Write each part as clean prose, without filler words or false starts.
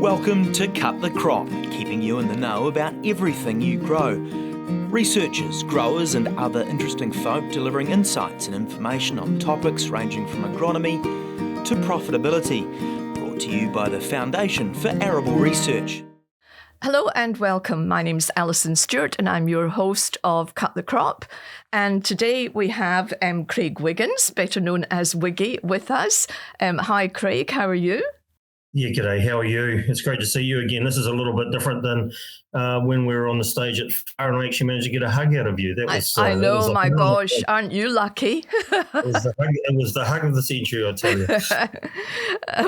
Welcome to Cut the Crop, keeping you in the know about everything you grow. Researchers, growers and other interesting folk delivering insights and information on topics ranging from agronomy to profitability. Brought to you by the Foundation for Arable Research. Hello and welcome. My name's Alison Stewart and I'm your host of Cut the Crop. And today we have Craig Wiggins, better known as Wiggy, with us. Hi Craig, how are you? Yeah, g'day. How are you? It's great to see you again. This is a little bit different than when we were on the stage at FAR and I actually managed to get a hug out of you. That was. I know, my gosh, aren't you lucky? It was the hug of the century, I tell you.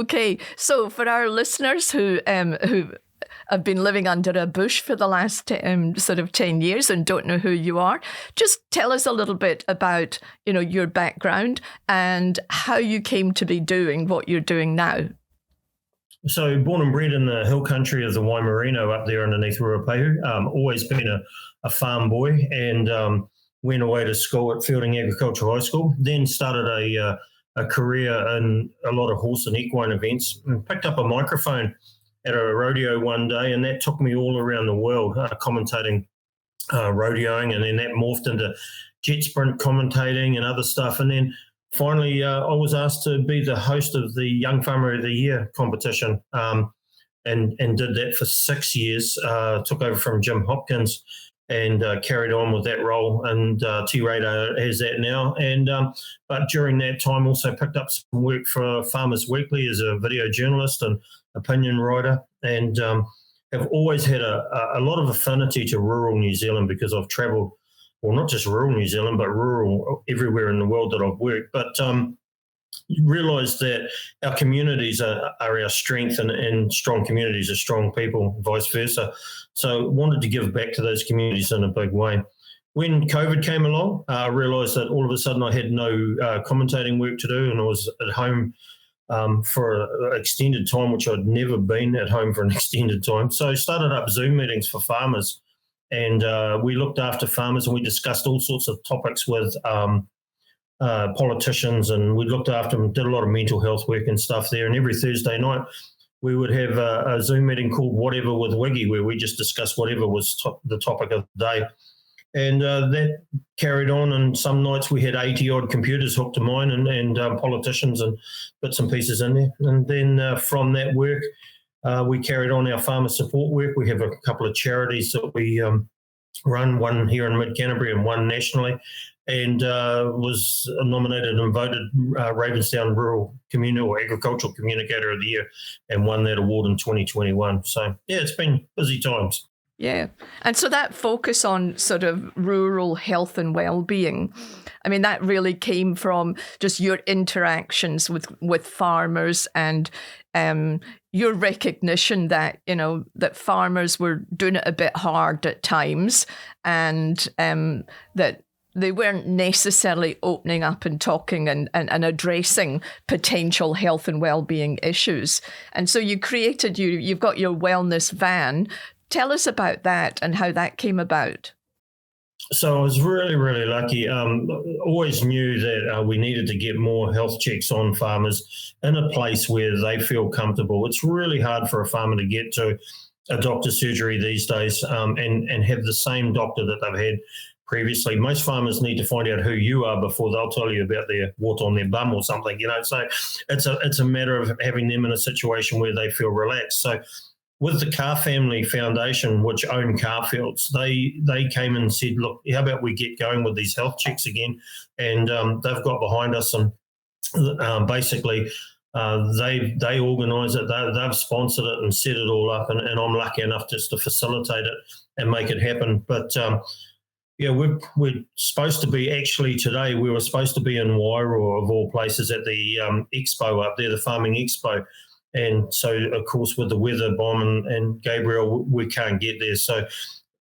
Okay, so for our listeners who have been living under a bush for the last sort of 10 years and don't know who you are, just tell us a little bit about, your background and how you came to be doing what you're doing now. So born and bred in the hill country of the Waimarino up there underneath Ruapehu. Always been a farm boy and went away to school at Fielding Agricultural High School. Then started a career in a lot of horse and equine events and picked up a microphone at a rodeo one day, and that took me all around the world commentating rodeoing, and then that morphed into jet sprint commentating and other stuff. And then finally, I was asked to be the host of the Young Farmer of the Year competition and did that for 6 years, took over from Jim Hopkins and carried on with that role, and T-Radar has that now. And but during that time also picked up some work for Farmers Weekly as a video journalist and opinion writer, and have always had a lot of affinity to rural New Zealand because I've travelled, well, not just rural New Zealand, but rural everywhere in the world that I've worked. But realised that our communities are our strength, and strong communities are strong people, vice versa. So wanted to give back to those communities in a big way. When COVID came along, I realised that all of a sudden I had no commentating work to do, and I was at home for an extended time, which I'd never been at home for an extended time. So I started up Zoom meetings for farmers, and we looked after farmers, and we discussed all sorts of topics with politicians, and we looked after them, did a lot of mental health work and stuff there. And every Thursday night we would have a Zoom meeting called Whatever with Wiggy, where we just discussed whatever was the topic of the day. And that carried on, and some nights we had 80-odd computers hooked to mine and politicians and bits and pieces in there. And then from that work, we carried on our farmer support work. We have a couple of charities that we run, one here in Mid-Canterbury and one nationally, and was nominated and voted Ravensdown Rural Community or Agricultural Communicator of the Year and won that award in 2021. So, yeah, it's been busy times. Yeah. And so that focus on sort of rural health and well-being, I mean, that really came from just your interactions with farmers and your recognition that, that farmers were doing it a bit hard at times, and that they weren't necessarily opening up and talking and addressing potential health and well-being issues. And so you created, you've got your wellness van. Tell us about that and how that came about. So I was really, really lucky. Always knew that we needed to get more health checks on farmers in a place where they feel comfortable. It's really hard for a farmer to get to a doctor's surgery these days and have the same doctor that they've had previously. Most farmers need to find out who you are before they'll tell you about their wart on their bum or something, So it's a matter of having them in a situation where they feel relaxed. So with the Carr Family Foundation, which own Carfields, they came and said, look, how about we get going with these health checks again? And they've got behind us, and basically they organise it. They've sponsored it and set it all up, and I'm lucky enough just to facilitate it and make it happen. But we're supposed to be, actually today, we were supposed to be in Wairoa of all places at the expo up there, the Farming Expo. And so, of course, with the weather bomb and Gabriel, we can't get there. So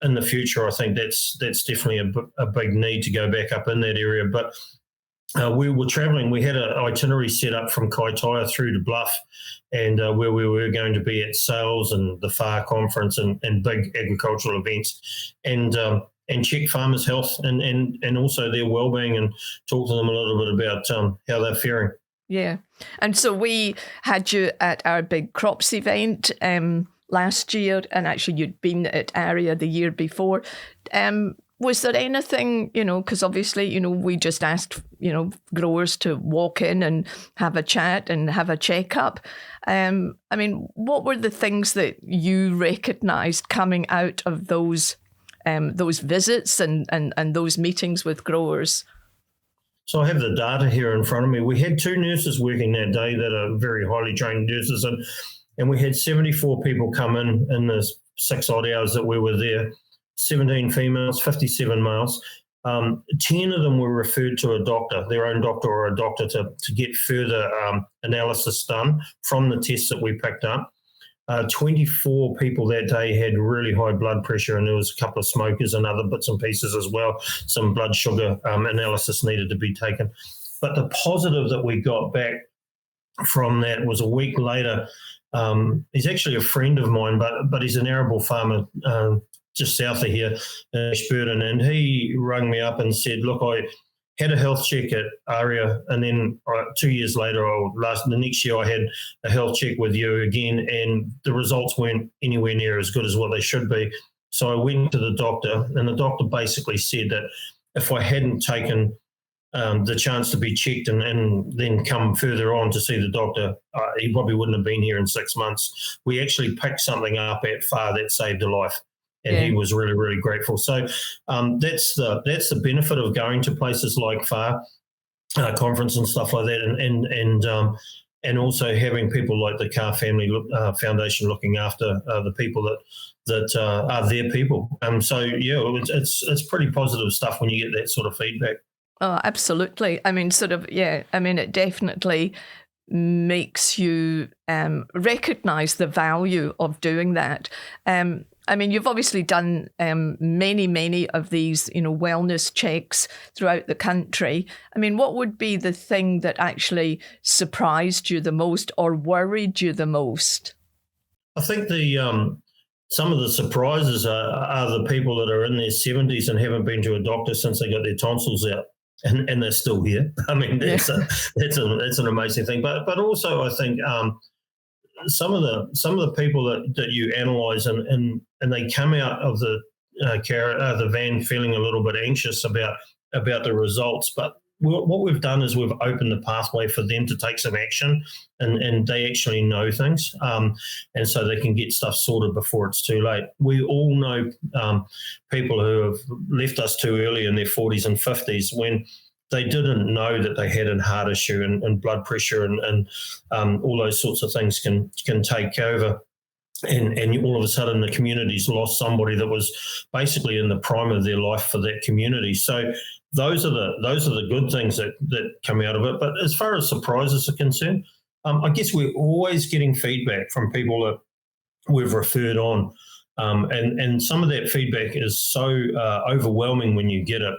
in the future, I think that's definitely a big need to go back up in that area. But we were travelling. We had an itinerary set up from Kaitaia through to Bluff, and where we were going to be at sales and the FAR conference and big agricultural events, and check farmers' health and also their wellbeing, and talk to them a little bit about how they're faring. Yeah. And so we had you at our big crops event last year, and actually you'd been at AREA the year before. Was there anything, because obviously, we just asked, growers to walk in and have a chat and have a checkup. What were the things that you recognised coming out of those visits and those meetings with growers? So I have the data here in front of me. We had 2 nurses working that day that are very highly trained nurses, and we had 74 people come in the 6 odd hours that we were there. 17 females, 57 males. 10 of them were referred to a doctor, their own doctor or a doctor, to get further analysis done from the tests that we picked up. 24 people that day had really high blood pressure, and there was a couple of smokers and other bits and pieces as well. Some blood sugar analysis needed to be taken. But the positive that we got back from that was a week later. He's actually a friend of mine, but he's an arable farmer just south of here in Ashburton, and he rang me up and said, look, I had a health check at AREA, and then 2 years later, the next year I had a health check with you again, and the results weren't anywhere near as good as what they should be. So I went to the doctor, and the doctor basically said that if I hadn't taken the chance to be checked and then come further on to see the doctor, he probably wouldn't have been here in 6 months. We actually picked something up at FAR that saved a life. And he was really, really grateful. So that's the benefit of going to places like FAR conference and stuff like that, and also having people like the Carr Family Foundation looking after the people that are their people. It's pretty positive stuff when you get that sort of feedback. Oh, absolutely. It definitely makes you recognise the value of doing that. You've obviously done many of these, wellness checks throughout the country. What would be the thing that actually surprised you the most or worried you the most? I think some of the surprises are the people that are in their 70s and haven't been to a doctor since they got their tonsils out. And they're still here. That's an amazing thing. But also, I think some of the people that you analyse and they come out of the van feeling a little bit anxious about the results. But what we've done is we've opened the pathway for them to take some action, and they actually know things, and so they can get stuff sorted before it's too late. We all know people who have left us too early in their 40s and 50s when they didn't know that they had a heart issue and blood pressure and all those sorts of things can take over. And all of a sudden the community's lost somebody that was basically in the prime of their life for that community. So those are the good things that come out of it. But as far as surprises are concerned, I guess we're always getting feedback from people that we've referred on. And some of that feedback is so overwhelming when you get it.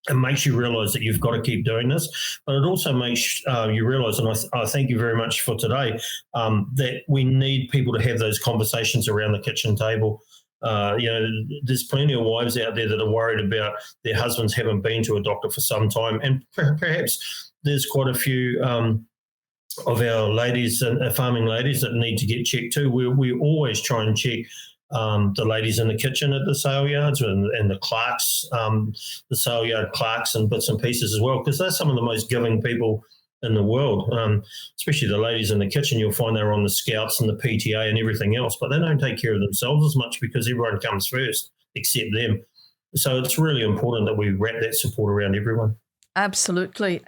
It makes you realise that you've got to keep doing this, but it also makes you realise, and I thank you very much for today, that we need people to have those conversations around the kitchen table. There's plenty of wives out there that are worried about their husbands haven't been to a doctor for some time, and perhaps there's quite a few of our ladies and farming ladies that need to get checked too. We always try and check the ladies in the kitchen at the sale yards and the clerks, the sale yard clerks and bits and pieces as well, because they're some of the most giving people in the world, especially the ladies in the kitchen. You'll find they're on the scouts and the PTA and everything else, but they don't take care of themselves as much because everyone comes first except them. So it's really important that we wrap that support around everyone. Absolutely.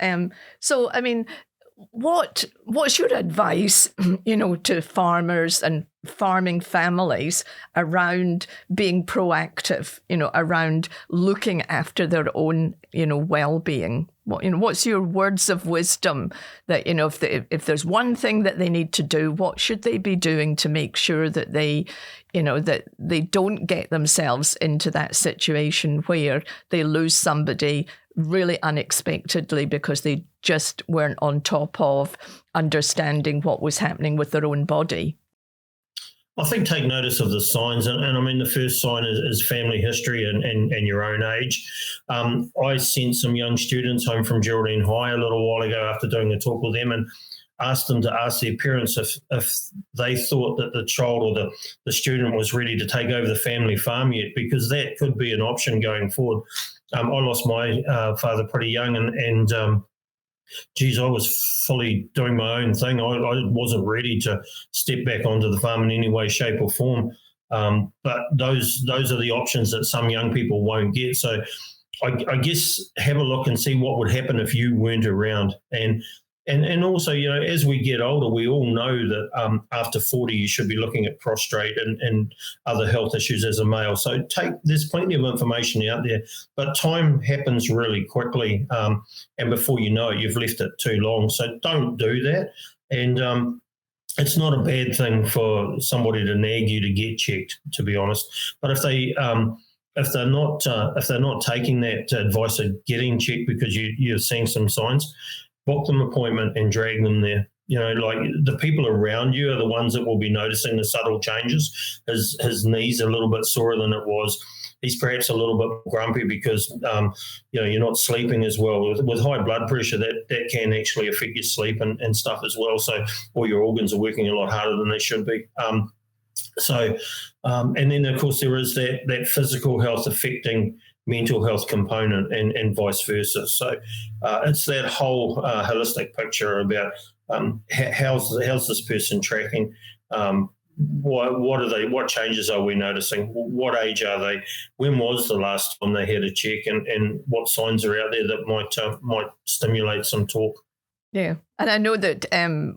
What's your advice, to farmers and farming families around being proactive, around looking after their own, well-being? What's your words of wisdom that, if there's one thing that they need to do, what should they be doing to make sure that they, that they don't get themselves into that situation where they lose somebody really unexpectedly because they just weren't on top of understanding what was happening with their own body? I think take notice of the signs, and I mean the first sign is family history and your own age. I sent some young students home from Geraldine High a little while ago after doing a talk with them, and asked them to ask their parents if they thought that the child or the student was ready to take over the family farm yet, because that could be an option going forward. I lost my father pretty young, and geez, I was fully doing my own thing. I wasn't ready to step back onto the farm in any way, shape or form. But those are the options that some young people won't get. So I guess have a look and see what would happen if you weren't around. And also, as we get older, we all know that after 40, you should be looking at prostrate and other health issues as a male. So there's plenty of information out there, but time happens really quickly. And before you know it, you've left it too long. So don't do that. And it's not a bad thing for somebody to nag you to get checked, to be honest. But if they're not taking that advice of getting checked because you're seeing some signs, book them an appointment and drag them there. Like the people around you are the ones that will be noticing the subtle changes. His knee's a little bit sorer than it was. He's perhaps a little bit grumpy because, you're not sleeping as well. With high blood pressure, that can actually affect your sleep and stuff as well. So all your organs are working a lot harder than they should be. And then, of course, there is that physical health affecting mental health component and vice versa. So it's that whole holistic picture about how's this person tracking, what changes are we noticing, what age are they, when was the last time they had a check, and what signs are out there that might stimulate some talk. Yeah. And I know that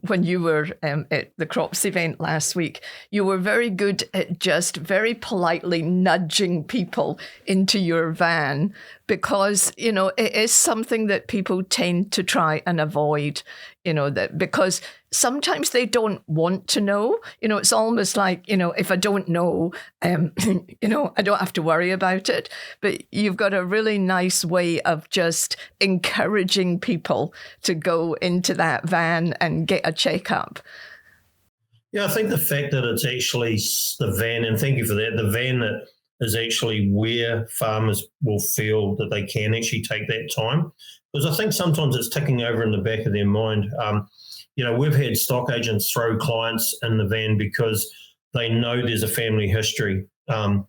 when you were at the crops event last week, you were very good at just very politely nudging people into your van because, it is something that people tend to try and avoid, that because sometimes they don't want to know. It's almost like, if I don't know, I don't have to worry about it. But you've got a really nice way of just encouraging people to go into that van and get a checkup. Yeah, I think the fact that it's actually the van, and thank you for that, the van that is actually where farmers will feel that they can actually take that time. Because I think sometimes it's ticking over in the back of their mind. We've had stock agents throw clients in the van because they know there's a family history and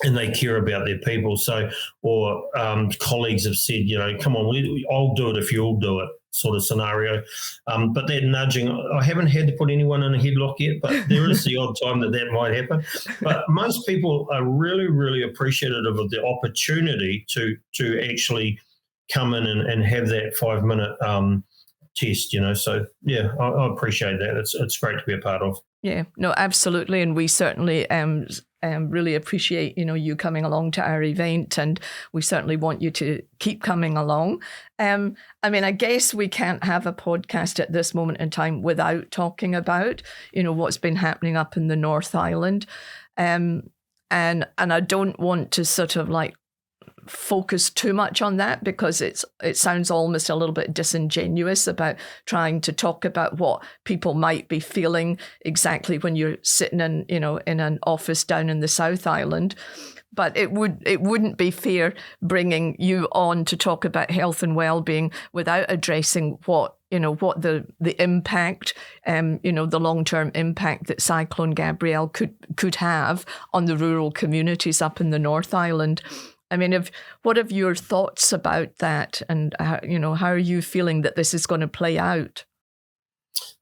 they care about their people. So, or colleagues have said, come on, I'll do it if you'll do it, sort of scenario. But that nudging, I haven't had to put anyone in a headlock yet, but there is the odd time that might happen. But most people are really, really appreciative of the opportunity to actually come in and have that 5-minute test, So, yeah, I appreciate that. It's great to be a part of. Yeah, no, absolutely. And we certainly really appreciate, you coming along to our event, and we certainly want you to keep coming along. I guess we can't have a podcast at this moment in time without talking about, what's been happening up in the North Island. And I don't want to sort of like focus too much on that because it sounds almost a little bit disingenuous about trying to talk about what people might be feeling exactly when you're sitting in an office down in the South Island. But it wouldn't be fair bringing you on to talk about health and well-being without addressing what the impact, the long-term impact that Cyclone Gabrielle could have on the rural communities up in the North Island. What are your thoughts about that, and how are you feeling that this is going to play out?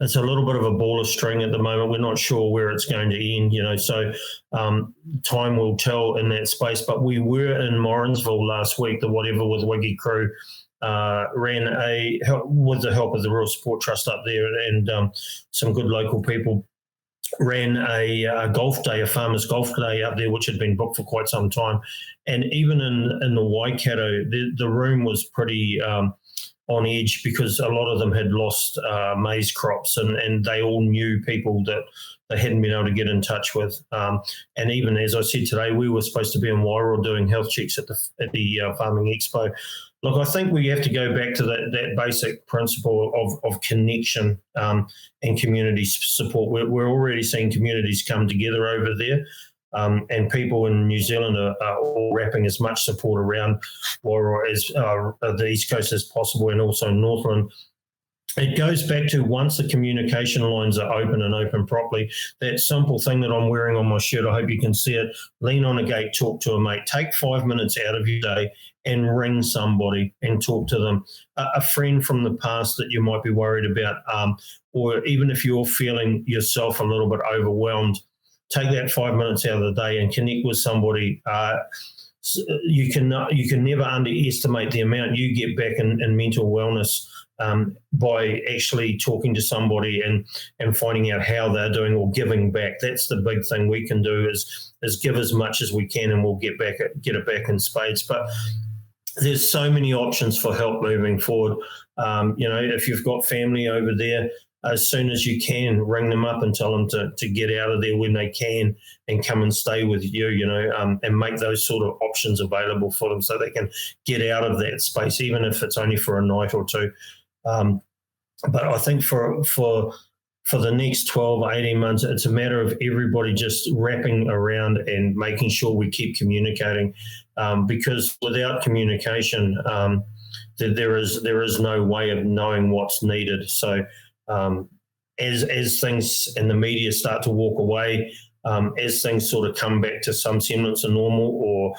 It's a little bit of a ball of string at the moment. We're not sure where it's going to end, so time will tell in that space. But we were in Morrinsville last week, the Whatever with Wiggy crew ran with the help of the Rural Support Trust up there and some good local people, ran a golf day, a farmers' golf day up there, which had been booked for quite some time. And even in the Waikato, the room was pretty on edge because a lot of them had lost maize crops and they all knew people that they hadn't been able to get in touch with. And even as I said today, we were supposed to be in Wairoa doing health checks at the Farming Expo. Look, I think we have to go back to that basic principle of connection and community support. We're already seeing communities come together over there, and people in New Zealand are all wrapping as much support around Wairoa as the East Coast as possible, and also Northland. It goes back to once the communication lines are open properly, that simple thing that I'm wearing on my shirt, I hope you can see it, lean on a gate, talk to a mate, take 5 minutes out of your day and ring somebody and talk to them, a friend from the past that you might be worried about, or even if you're feeling yourself a little bit overwhelmed, take that 5 minutes out of the day and connect with somebody. You can never underestimate the amount you get back in mental wellness by actually talking to somebody and finding out how they're doing or giving back. That's the big thing we can do is give as much as we can, and we'll get it back in spades. But there's so many options for help moving forward. If you've got family over there, as soon as you can, ring them up and tell them to get out of there when they can and come and stay with you, and make those sort of options available for them so they can get out of that space, even if it's only for a night or two. But I think for the next 12, 18 months, it's a matter of everybody just wrapping around and making sure we keep communicating, because without communication, there is no way of knowing what's needed. So as things in the media start to walk away, as things sort of come back to some semblance of normal, or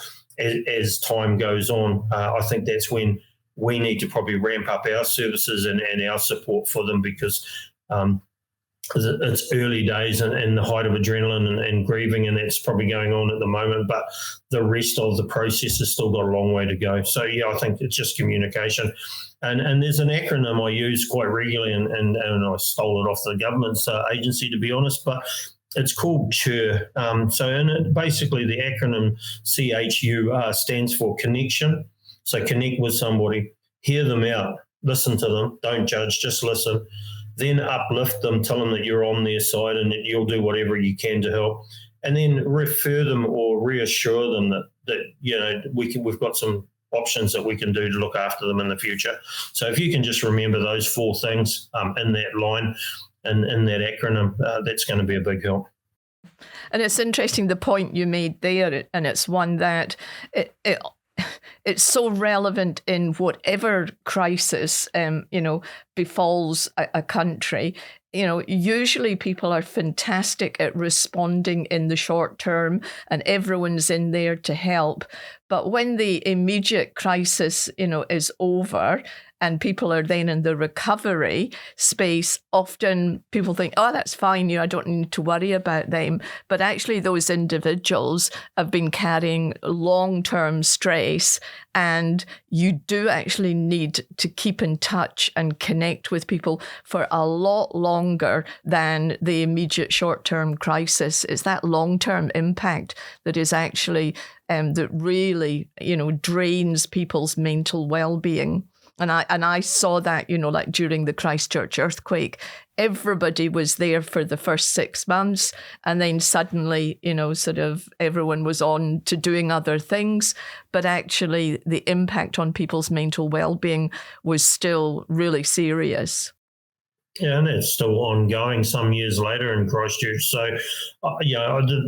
as time goes on, I think that's when we need to probably ramp up our services and our support for them, because it's early days and the height of adrenaline and grieving, and that's probably going on at the moment, but the rest of the process has still got a long way to go. So, yeah, I think it's just communication. And there's an acronym I use quite regularly, and I stole it off the government's agency, to be honest, but it's called CHUR. Basically the acronym CHUR stands for connection. So connect with somebody, hear them out, listen to them, don't judge, just listen. Then uplift them, tell them that you're on their side and that you'll do whatever you can to help. And then refer them or reassure them that we've got some options that we can do to look after them in the future. So if you can just remember those 4 things in that line and in that acronym, that's going to be a big help. And it's interesting, the point you made there, and it's one that it's so relevant in whatever crisis, befalls a country. Usually people are fantastic at responding in the short term and everyone's in there to help. But when the immediate crisis, is over and people are then in the recovery space, often people think, oh, that's fine, I don't need to worry about them. But actually those individuals have been carrying long-term stress, and you do actually need to keep in touch and connect with people for a lot longer than the immediate short-term crisis. It's that long-term impact that is actually that really, drains people's mental well-being. And I saw that, like during the Christchurch earthquake, everybody was there for the first 6 months, and then suddenly, sort of everyone was on to doing other things. But actually the impact on people's mental well-being was still really serious. Yeah, and it's still ongoing some years later in Christchurch. So,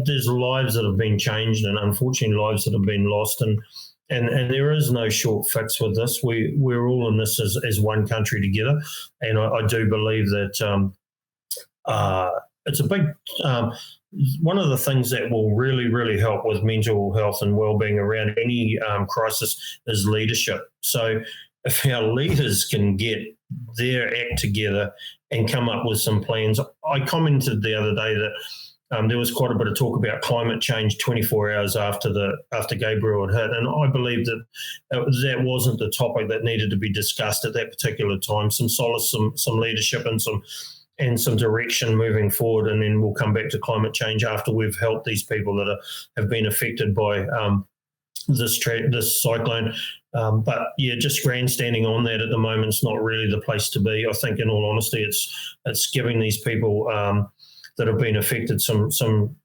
there's lives that have been changed, and unfortunately lives that have been lost. And there is no short fix with this. We're all in this as one country together. And I do believe that it's a big one of the things that will really, really help with mental health and well-being around any crisis is leadership. So if our leaders can get their act together and come up with some plans. I commented the other day that there was quite a bit of talk about climate change 24 hours after Gabriel had hit, and I believe that wasn't the topic that needed to be discussed at that particular time. Some solace, some leadership, and some direction moving forward, and then we'll come back to climate change after we've helped these people that have been affected by this cyclone. But yeah, just grandstanding on that at the moment is not really the place to be. I think, in all honesty, it's giving these people that have been affected some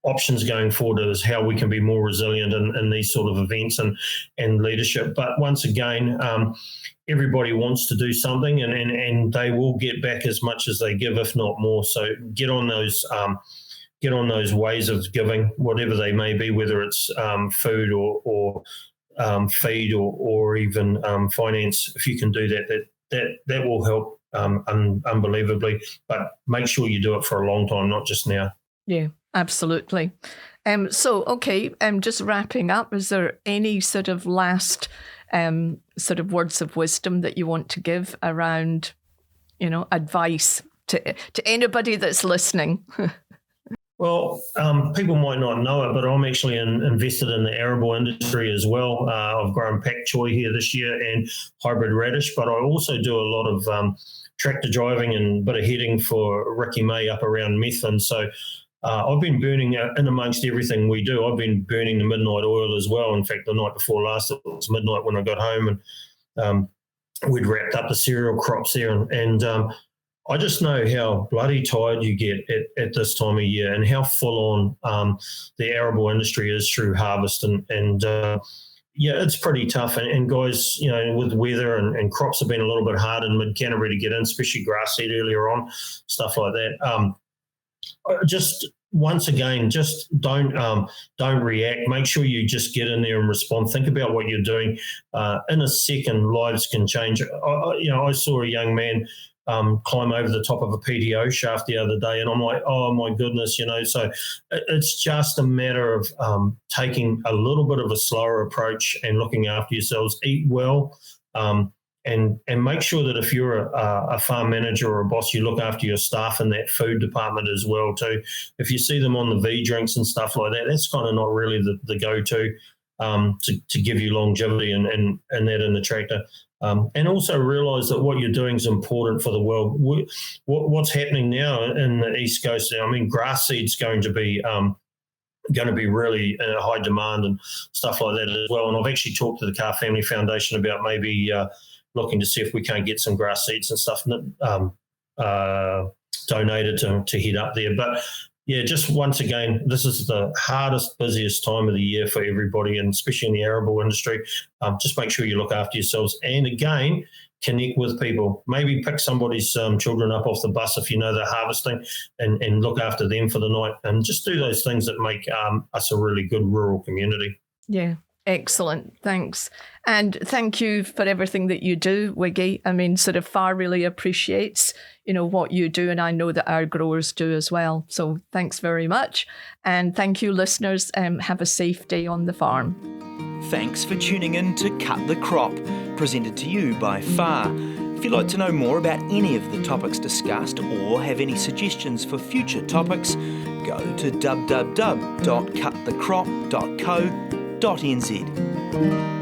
options going forward is how we can be more resilient in these sort of events and leadership. But once again, everybody wants to do something, and they will get back as much as they give, if not more. So get on those ways of giving, whatever they may be, whether it's food or feed or even finance. If you can do that will help unbelievably. But make sure you do it for a long time, not just now. Yeah, absolutely. Just wrapping up, is there any sort of last sort of words of wisdom that you want to give around, advice to anybody that's listening? Well, people might not know it, but I'm actually invested in the arable industry as well. I've grown pak choy here this year and hybrid radish, but I also do a lot of tractor driving and a bit of heading for Ricky May up around Methven. So I've been burning in amongst everything we do. I've been burning the midnight oil as well. In fact, the night before last, it was midnight when I got home, and we'd wrapped up the cereal crops there. And I just know how bloody tired you get at this time of year, and how full on the arable industry is through harvest. And it's pretty tough. And guys, with weather and crops have been a little bit hard in mid-Canterbury to get in, especially grass seed earlier on, stuff like that. Just once again, just don't react. Make sure you just get in there and respond. Think about what you're doing. In a second, lives can change. I saw a young man climb over the top of a PTO shaft the other day, and I'm like, oh my goodness, so it's just a matter of taking a little bit of a slower approach and looking after yourselves. Eat well, and make sure that if you're a farm manager or a boss, you look after your staff in that food department as well too. If you see them on the V drinks and stuff like that, that's kind of not really the go-to to give you longevity and that in the tractor. And also realise that what you're doing is important for the world. What's happening now in the East Coast? I mean, grass seed's going to be really in high demand and stuff like that as well. And I've actually talked to the Carr Family Foundation about maybe looking to see if we can't get some grass seeds and stuff donated to head up there. But yeah, just once again, this is the hardest, busiest time of the year for everybody, and especially in the arable industry. Just make sure you look after yourselves. And again, connect with people. Maybe pick somebody's children up off the bus if you know they're harvesting, and look after them for the night. And just do those things that make us a really good rural community. Yeah. Excellent. Thanks. And thank you for everything that you do, Wiggy. I mean, sort of FAR really appreciates, what you do, and I know that our growers do as well. So thanks very much. And thank you, listeners. Have a safe day on the farm. Thanks for tuning in to Cut the Crop, presented to you by FAR. If you'd like to know more about any of the topics discussed or have any suggestions for future topics, go to www.cutthecrop.co.nz.